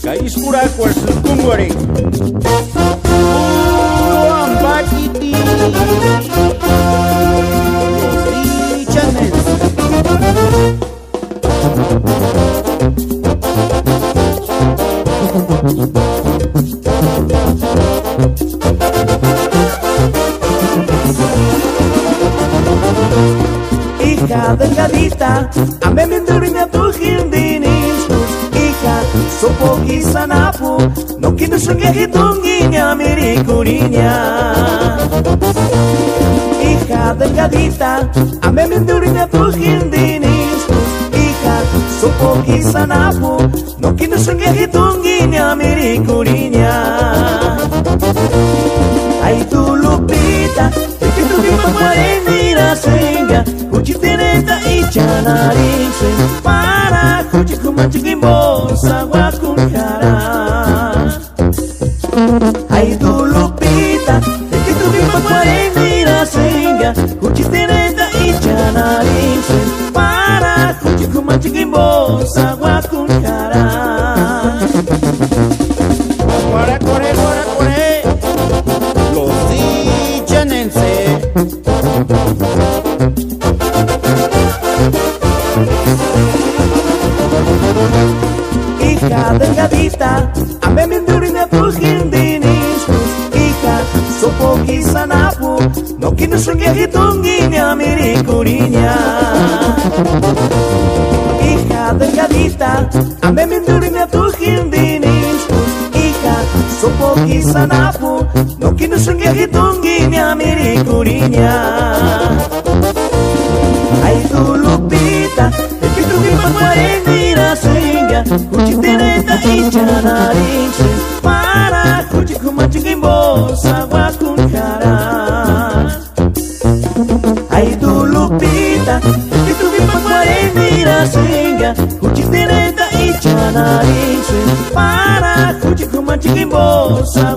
Kaiskurakuas kungwari Ambakiti Rosy Channel Hija delgadita, ame mendurina tu hildinis. Hija, sopogi sanapu, no quiero sungajitunguiña, miricuriña. Hija delgadita, ame mendurina tu hildinis. Hija, sopogi sanapu, no quiero sungajitunguiña, miricuriña. Ay tu Lupita, que tu misma guarenira senga. Kuchiteneta ichanarice para kuchikumachikimbosa wakunjara. Ay tu Lupita, que tu misma guarenira senga. Kuchiteneta ichanarice para kuchikumachikimbosa wakunjara. Para correr Rosy Channel Hija delgadita, ame mendurina tu hildinis. Hija, sopogi sanapu, no quiero sungajitunguiña, miricuriña. Hija delgadita, ame mendurina tu hildinis. Hija, sopogi sanapu, no quiero sungajitunguiña, miricuriña. Ay tu Lupita, que tu misma guarenira senga. Kuchiteneta ichanarice para kuchikumachikimbosa wakunjara. Ay tu Lupita, que tu misma guarenira senga. Kuchiteneta ichanarice para kuchikumachikimbosa